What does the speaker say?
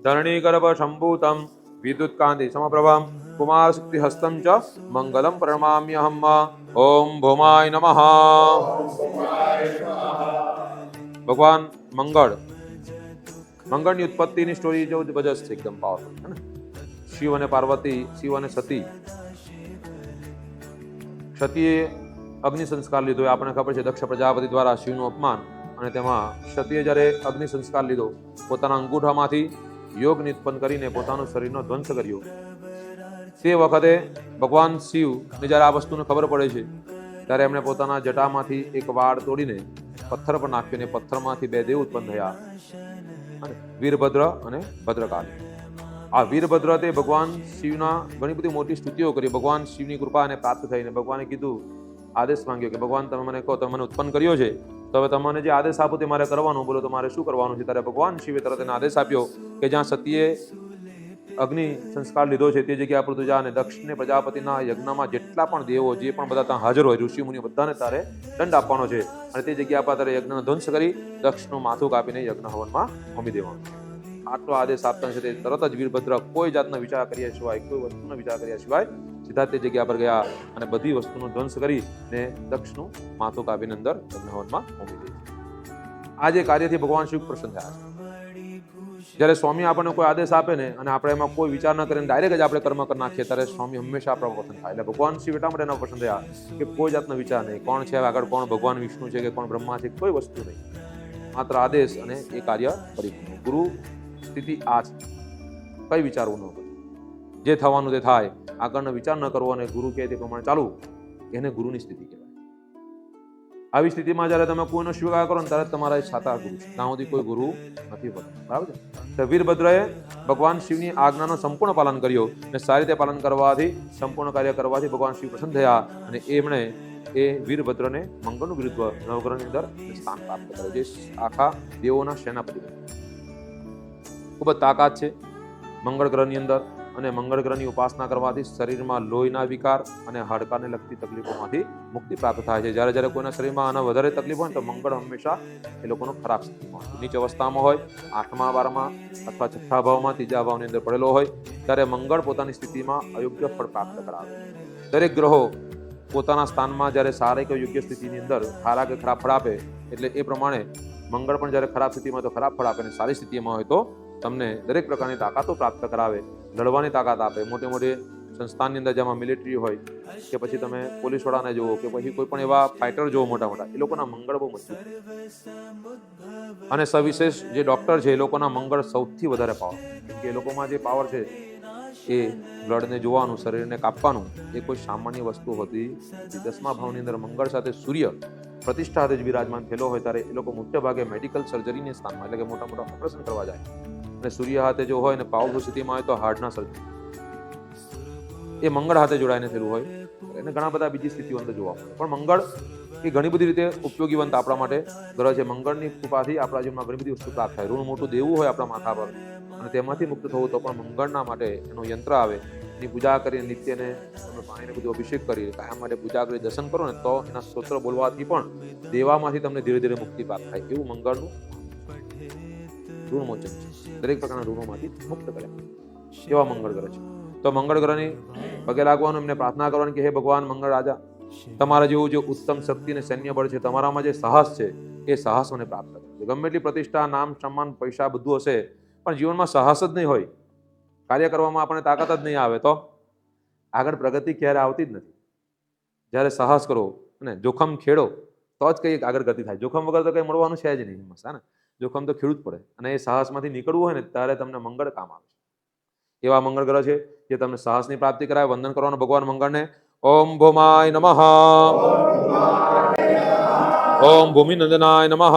ધરણીગર્ભ સંભૂતમ વિદ્યુત્કાંતિ સમપ્રભમ કુમારશક્તિ હસ્તમ ચ મંગલમ પ્રણમામ્યહમ. ઓમ ભૌમાય નમઃ. ભગવાન મંગળની ઉત્પત્તિની સ્ટોરી જો જબરજસ્ત છે, એકદમ પાવરફુલ છે ને. શિવ અને પાર્વતી, શિવ અને સતી. સતીએ અગ્નિ સંસ્કાર લીધો, આપણને ખબર છે, દક્ષ પ્રજાપતિ દ્વારા શિવનું અપમાન. અને તેમાં સતીએ જ્યારે અગ્નિ સંસ્કાર લીધો, પોતાના અંગૂઠામાંથી યોગની ઉત્પન્ન કરીને પોતાનું શરીરનો ધ્વંસ કર્યો. તે વખતે ભગવાન શિવને જ્યારે આ વસ્તુને ખબર પડે છે, ત્યારે એમણે પોતાના જટામાંથી એક વાળ તોડીને પથ્થર પર નાખ્યો, અને પથ્થરમાંથી બે દેવ ઉત્પન્ન થયા, વીરભદ્ર અને ભદ્રકાળી. આ વીરભદ્ર તે ભગવાન શિવના ઘણી બધી મોટી સ્તુતિઓ કરી. ભગવાન શિવની કૃપા એને પ્રાપ્ત થઈને ભગવાને કીધું, આદેશ માંગ્યો કે ભગવાન તમે મને કહો, તમે મને ઉત્પન્ન કર્યો છે, તો હવે તમને જે આદેશ આપો તે મારે કરવાનું, બોલો તમારે શું કરવાનું છે. ત્યારે ભગવાન શિવે તરત એને આદેશ આપ્યો કે જ્યાં સતીએ અગ્નિ સંસ્કાર લીધો છે તે જગ્યા પર તું જા, અને દક્ષને પ્રજાપતિના યજ્ઞમાં જેટલા પણ દેવો જે પણ બધા ત્યાં હાજર હોય, ઋષિ મુનિ, બધાને તારે દંડ આપવાનો છે. અને તે જગ્યા પર તારે યજ્ઞનો ધ્વંસ કરી દક્ષનું માથું કાપીને યજ્ઞ હવનમાં હોમી દેવાનું. આટલો આદેશ આપતા છે તે તરત જ વીરભદ્ર કોઈ જાતનો વિચાર કર્યા સિવાય, કોઈ વસ્તુનો વિચાર કર્યા સિવાય સીધા તે જગ્યા પર ગયા અને બધી વસ્તુનો ધ્વંસ કરીને દક્ષનું માથું કાપીને અંદર યજ્ઞ હવનમાં હોમી દે છે. આ જે કાર્યથી ભગવાન શિવ પ્રસન્ન થયા છે. જ્યારે સ્વામી આપણને કોઈ આદેશ આપે ને અને આપણે એમાં કોઈ વિચાર ન કરીને ડાયરેક્ટ જ આપણે કર્મ કરી નાખીએ, ત્યારે સ્વામી હંમેશા આપણા પસંદ થાય. એટલે ભગવાન શિવ એટલા માટે એના પસંદ થયા કે કોઈ જાતનો વિચાર નહીં, કોણ છે આગળ, કોણ ભગવાન વિષ્ણુ છે કે કોણ બ્રહ્મા છે, કોઈ વસ્તુ નહીં, માત્ર આદેશ અને એ કાર્ય પરિપૂર્ણ. ગુરુ સ્થિતિ આ છે, કઈ વિચારવું ન કરવું, જે થવાનું તે થાય, આગળનો વિચાર ન કરવો અને ગુરુ કહે તે પ્રમાણે ચાલવું, એને ગુરુની સ્થિતિ કહેવાય. આવી સ્થિતિમાં જ્યારે તમે કોઈનો સ્વીકાર કરો ને ત્યારે તમારા સાચા ગુરુ છે, ત્યાં સુધી કોઈ ગુરુ નથી હોતો. બરાબર છે. તો વીરભદ્રએ ભગવાન શિવની આજ્ઞાનું સંપૂર્ણ પાલન કર્યું, અને સારી રીતે પાલન કરવાથી, સંપૂર્ણ કાર્ય કરવાથી ભગવાન શિવ પ્રસન્ન થયા, અને એમણે એ વીરભદ્રને મંગળનું વિરુદ્ધ નવગ્રહની અંદર સ્થાન પ્રાપ્ત કર્યું, જે આખા દેવોના સેનાપતિ બન્યા. ખૂબ જ તાકાત છે મંગળ ગ્રહની અંદર, અને મંગળ ગ્રહની ઉપાસના કરવાથી શરીરમાં લોહીના વિકાર અને હાડકાને લગતી તકલીફોમાંથી મુક્તિ પ્રાપ્ત થાય છે. જ્યારે જ્યારે કોઈના શરીરમાં આના વધારે તકલીફ હોય ને તો મંગળ હંમેશા એ લોકોનો ખરાબ સ્થિતિમાં હોય, નીચ અવસ્થામાં હોય, 8મા 12મા અથવા 6થા ભાવમાં, 3જા ભાવની અંદર પડેલો હોય, ત્યારે મંગળ પોતાની સ્થિતિમાં અયોગ્ય ફળ પ્રાપ્ત કરાવે. દરેક ગ્રહો પોતાના સ્થાનમાં જ્યારે સારા કે યોગ્ય સ્થિતિની અંદર સારા કે ખરાબ ફળ આપે, એટલે એ પ્રમાણે મંગળ પણ જ્યારે ખરાબ સ્થિતિમાં તો ખરાબ ફળ આપે, અને સારી સ્થિતિમાં હોય તો તમને દરેક પ્રકારની તાકાતો પ્રાપ્ત કરાવે, લડવાની તાકાત આપે. મોટી મોટી સંસ્થાનની અંદર જેમાં મિલિટરી હોય કે પછી તમે પોલીસ વાળાને જુઓ કે પછી કોઈ પણ એવા ફાઇટર જુઓ મોટા મોટા, એ લોકોના મંગળ બહુ મજબૂત. અને સવિશેષ જે ડોક્ટર છે એ લોકોના મંગળ સૌથી વધારે પાવર, કે એ લોકોમાં જે પાવર છે એ બ્લડને જોવાનું, શરીરને કાપવાનું, એ કોઈ સામાન્ય વસ્તુ હોતી નથી. 10મા ભાવની અંદર મંગળ સાથે સૂર્ય પ્રતિષ્ઠા સાથે જ વિરાજમાન થયેલો હોય, ત્યારે એ લોકો મોટા ભાગે મેડિકલ સર્જરીની સ્થાનમાં, એટલે કે મોટા મોટા ઓપરેશન કરવા જાય, અને સૂર્ય હાથે જો હોય ને પાવરફુલ સ્થિતિમાં હોય તો હાર્ટના સર્જન એ મંગળ હાથે જોડાઈને થયેલું હોય. એને ઘણા બધા બીજી સ્થિતિઓ અંદર જોવા મળે, પણ મંગળ એ ઘણી બધી રીતે ઉપયોગીવંત આપણા માટે ગ્રહ છે. મંગળની કૃપાથી આપણા જીવનમાં ઘણી બધી વસ્તુ પ્રાપ્ત થાય. ઋણ મોટું દેવું હોય આપણા માથા પર અને તેમાંથી મુક્ત થવું, તો પણ મંગળના માટે એનું યંત્ર આવે, એની પૂજા કરીને નિત્યને તમે પાણીને બધું અભિષેક કરી કાયમ માટે પૂજા કરી દર્શન કરો ને, તો એના સ્તોત્ર બોલવાથી પણ દેવામાંથી તમને ધીરે ધીરે મુક્તિ પ્રાપ્ત થાય. એવું મંગળનું ઋણમોચન છે, દરેક પ્રકારના ઋણોમાંથી મુક્ત કરે એવા મંગળ ગ્રહ છે. તો મંગળ ગ્રહની પગે લાગવાનું, એમને પ્રાર્થના કરવાની કે હે ભગવાન મંગળ રાજા, તમારા જેવું જે ઉત્તમ શક્તિ અને સૈન્ય બળ છે, તમારામાં જે સાહસ છે એ સાહસ મને પ્રાપ્ત કરે. ગમે એટલી પ્રતિષ્ઠા, નામ, સન્માન, પૈસા બધું હશે, પણ જીવનમાં સાહસ જ નહીં હોય, કાર્ય કરવામાં આપણને તાકાત જ નહીં આવે, તો આગળ પ્રગતિ ક્યારે આવતી જ નથી. જ્યારે સાહસ કરો અને જોખમ ખેડો તો જ કંઈ આગળ ગતિ થાય. જોખમ વગર તો કંઈ મળવાનું છે જ નહીં. ને જોખમ તો ખેડવું જ પડે, અને એ સાહસમાંથી નીકળવું હોય ને ત્યારે તમને મંગળ કામ આવે છે. એવા મંગળ ગ્રહ છે જે તમને સાહસની પ્રાપ્તિ કરાવે. વંદન કરવાનું ભગવાન મંગળને. ઓમ ભૌમાય નમઃ. ઓમ ભૂમિનંદનાય નમઃ.